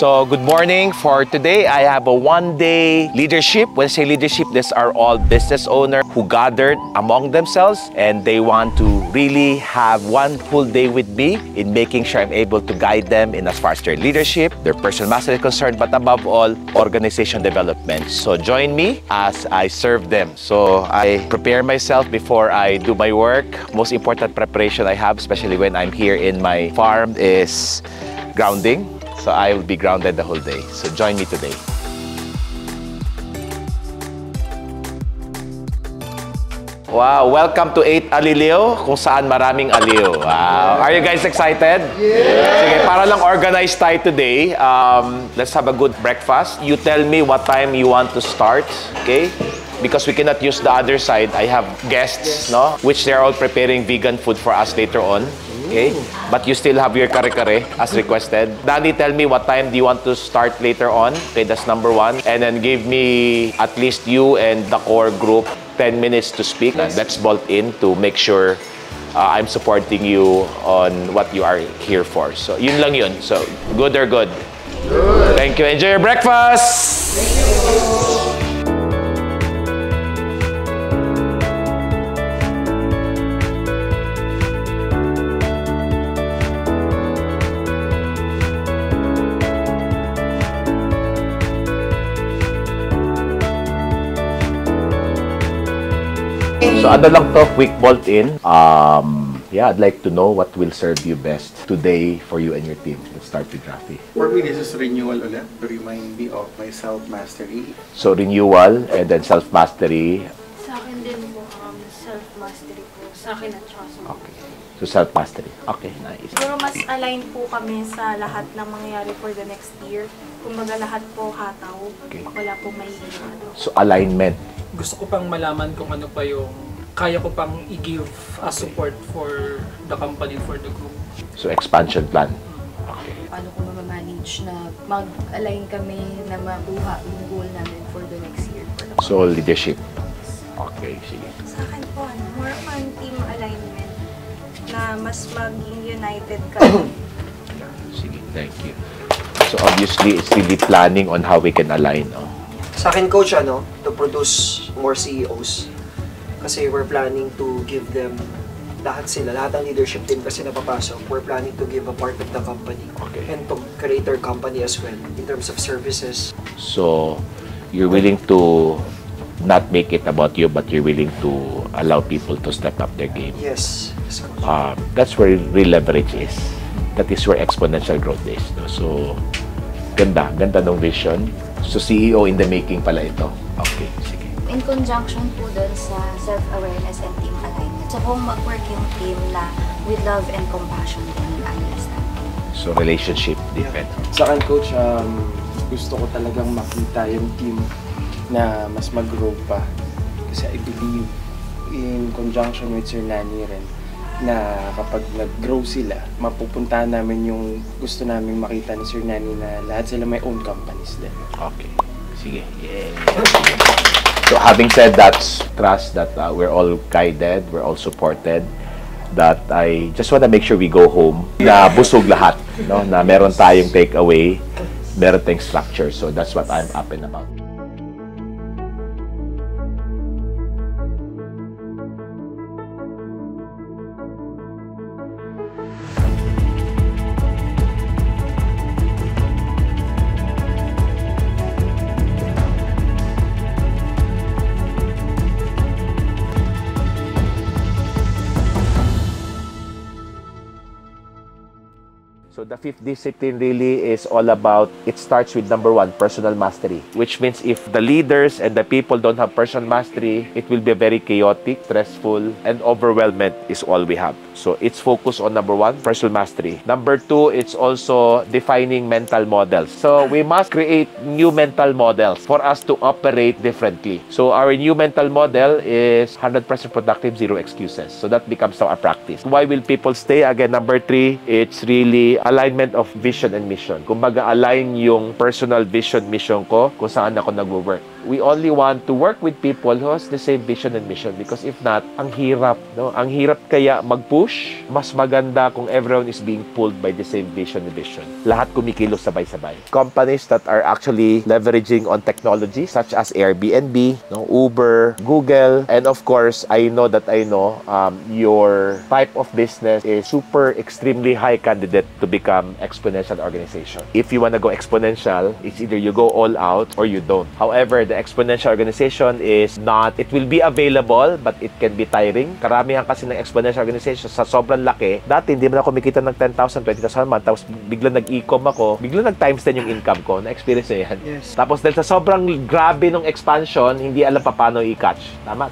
So good morning. For today, I have a one-day leadership. When I say leadership, these are all business owners who gathered among themselves and they want to really have one full day with me in making sure I'm able to guide them in as far as their leadership, their personal mastery is concerned, but above all, organization development. So join me as I serve them. So I prepare myself before I do my work. Most important preparation I have, especially when I'm here in my farm, is grounding. So I will be grounded the whole day. So join me today. Wow, welcome to 8 Alilio, kung saan maraming aliw. Wow. Are you guys excited? Yeah! Sige, para lang organize tayo today, let's have a good breakfast. You tell me what time you want to start, okay? Because we cannot use the other side. I have guests, no? Which they're all preparing vegan food for us later on. Okay? But you still have your kare-kare as requested. Danny, tell me what time do you want to start later on? Okay, that's number one. And then give me at least you and the core group 10 minutes to speak. And that's bolt in to make sure I'm supporting you on what you are here for. So, yun lang yun. So, good or good? Good. Thank you. Enjoy your breakfast! Thank you. So ano lang to, quick bolt in. Yeah, I'd like to know what will serve you best today for you and your team. Let's start with Rafi. For me, this is renewal ulit to remind me of my self-mastery. So renewal and then self-mastery. Sa akin din po, self-mastery po. Sa akin at saka sa Okay. So self-mastery. Okay, nice. Siguro mas align po kami sa lahat ng mangyayari for the next year. Kumbaga lahat po hataw. Okay. Wala po may ano. So alignment. Gusto ko pang malaman kung ano pa yung kaya ko pang i-give as support for the company, for the group. So expansion plan. Okay. Paano ko ma-manage na mag-align kami na makuha yung goal namin for the next year. So leadership. Okay, sige. Sa akin po, more on team alignment na mas maging united kami. Sige, thank you. So obviously, it's really planning on how we can align. Oh. Sa akin, Coach, to produce more CEOs. Kasi we're planning to give them lahat ng leadership team kasi napapasok. We're planning to give a part of the company. Okay. And to create their company as well in terms of services. So you're willing to not make it about you, but you're willing to allow people to step up their game. Yes, Coach. That's where real leverage is. That is where exponential growth is. No? So, ganda ng vision. So, CEO in the making pala ito. Okay, sige. In conjunction po dun sa self-awareness and team alignment. So kung mag-work yung team na with love and compassion and understanding. So, relationship depend. Sa akin, Coach, gusto ko talagang makita yung team na mas mag-grow pa. Kasi I believe in conjunction with Sir Nani rin na kapag nag-grow sila, mapupuntahan namin yung gusto namin makita ni Sir Nani na lahat sila may own companies din. Okay. Sige. Yeah. So having said that, trust that we're all guided, we're all supported, that I just want to make sure we go home na busog lahat, no? Na meron tayong takeaway, meron tayong structure. So that's what I'm up and about. So the fifth discipline really is all about, it starts with number one, personal mastery. Which means if the leaders and the people don't have personal mastery, it will be very chaotic, stressful, and overwhelming is all we have. So it's focused on number one, personal mastery. Number two, it's also defining mental models. So we must create new mental models for us to operate differently. So our new mental model is 100% productive, zero excuses. So that becomes our practice. Why will people stay? Again, number three, it's really align alignment of vision and mission. Kumbaga, align yung personal vision, mission ko kung saan ako nag-work. We only want to work with people who has the same vision and mission because if not, ang hirap, no? Ang hirap kaya mag-push. Mas maganda kung everyone is being pulled by the same vision and mission. Lahat kumikilos sabay-sabay. Companies that are actually leveraging on technology such as Airbnb, no? Uber, Google, and of course, I know your type of business is super extremely high candidate to become exponential organization. If you want to go exponential, it's either you go all out or you don't. However, the exponential organization is not, it will be available but it can be tiring. Karamihan kasi ng exponential organization sa sobrang laki. Dati hindi man ako kumikita ng 10,000, 20,000 a month, tapos biglang nag-e-com ako, biglang nag-times 10 yung income ko. Na-experience nyo yan. Yes. Tapos dahil sa sobrang grabe ng expansion, hindi alam pa paano i-catch. Tama,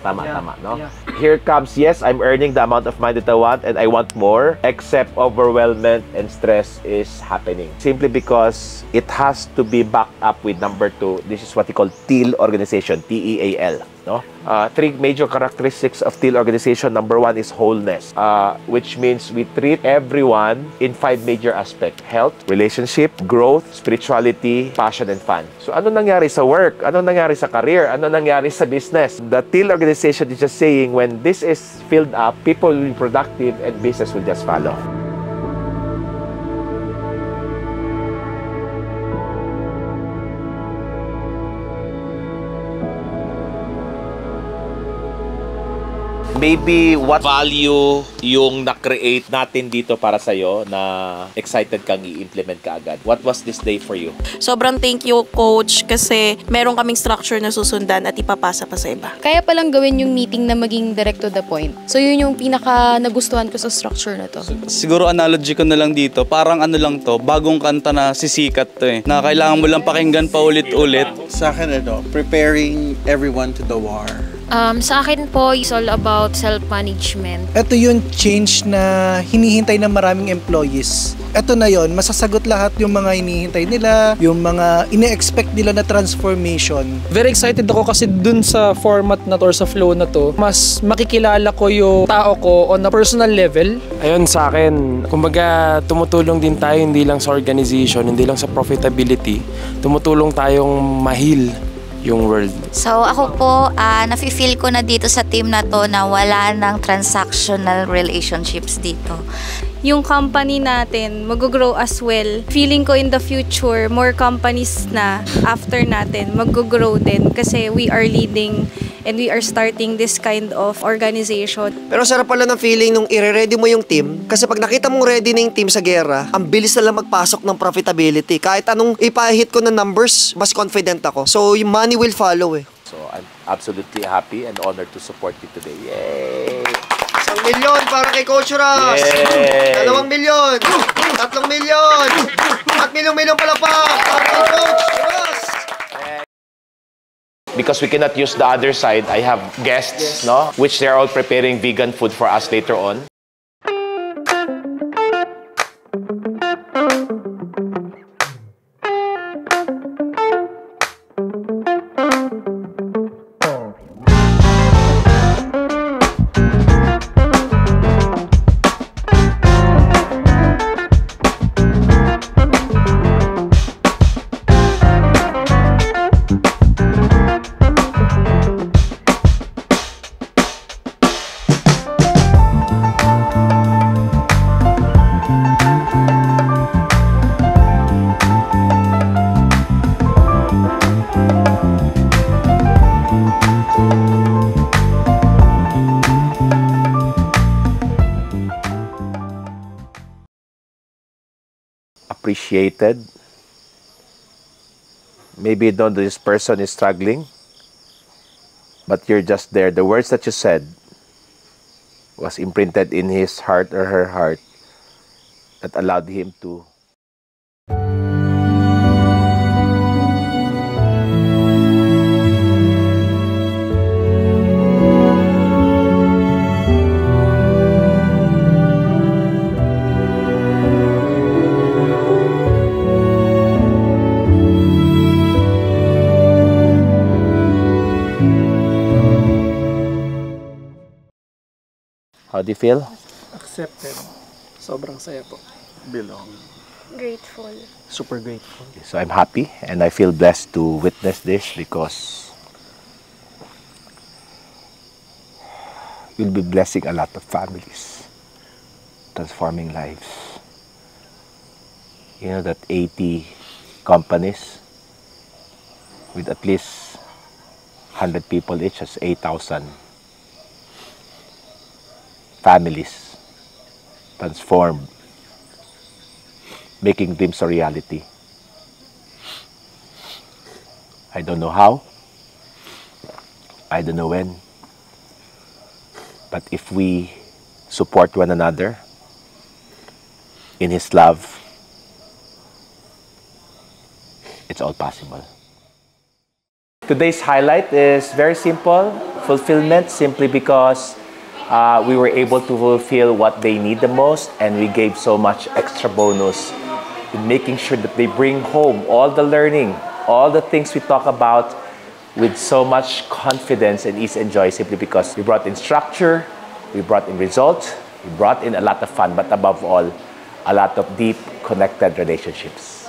no? Yeah. Here comes, yes, I'm earning the amount of money that I want and I want more, except overwhelmment and stress is happening. Simply because it has to be backed up with number 2. This is what we call TEAL organization, T-E-A-L. No? 3 major characteristics of TEAL organization. Number 1 is wholeness, which means we treat everyone in 5 major aspects: health, relationship, growth, spirituality, passion, and fun. So ano nangyari sa work? Ano nangyari sa career? Ano nangyari sa business? The TEAL organization is just saying when this is filled up, people will be productive and business will just follow. Maybe what value yung na-create natin dito para sa'yo na excited kang i-implement ka agad? What was this day for you? Sobrang thank you, Coach, kasi meron kaming structure na susundan at ipapasa pa sa iba. Kaya palang gawin yung meeting na maging direct to the point. So yun yung pinaka nagustuhan ko sa structure na to. Siguro analogy ko na lang dito, parang ano lang to, bagong kanta na sisikat to eh. Na kailangan mo lang pakinggan pa ulit-ulit. Sa akin preparing everyone to the war. Sa akin po, is all about self-management. Ito yung change na hinihintay ng maraming employees. Ito na yon, masasagot lahat yung mga hinihintay nila, yung mga ine-expect nila na transformation. Very excited ako kasi dun sa format na to or sa flow na to, mas makikilala ko yung tao ko on a personal level. Ayun, sa akin, kumbaga tumutulong din tayo hindi lang sa organization, hindi lang sa profitability. Tumutulong tayong mahil yung world. So ako po, nafe-feel ko na dito sa team na to na wala ng transactional relationships dito. Yung company natin mag-grow as well. Feeling ko in the future, more companies na after natin mag-grow din kasi we are leading and we are starting this kind of organization. Pero sarap pala ng feeling nung i-ready mo yung team kasi pag nakita mong ready na yung team sa gera, ang bilis na lang magpasok ng profitability. Kahit anong ipahit ko ng numbers, mas confident ako. So yung money will follow eh. So I'm absolutely happy and honored to support you today. Yay! 1 milyon para kay Coach Ross. Yay! 2 milyon. 3 milyon. At milyong-milyong palakpak para kay Coach Ross. Because we cannot use the other side, I have guests, no? Which they're all preparing vegan food for us later on. Appreciated. Maybe you know this person is struggling, but you're just there. The words that you said was imprinted in his heart or her heart that allowed him to. How do you feel? Accepted. Sobrang saya po. Belong. Grateful. Super grateful. So I'm happy and I feel blessed to witness this because you'll be blessing a lot of families, transforming lives. You know that 80 companies with at least 100 people each has 8,000 families transformed, making dreams a reality. I don't know how, I don't know when, but if we support one another in His love, it's all possible. Today's highlight is very simple, fulfillment, simply because we were able to fulfill what they need the most, and we gave so much extra bonus in making sure that they bring home all the learning, all the things we talk about with so much confidence and ease and joy, simply because we brought in structure, we brought in results, we brought in a lot of fun, but above all, a lot of deep, connected relationships.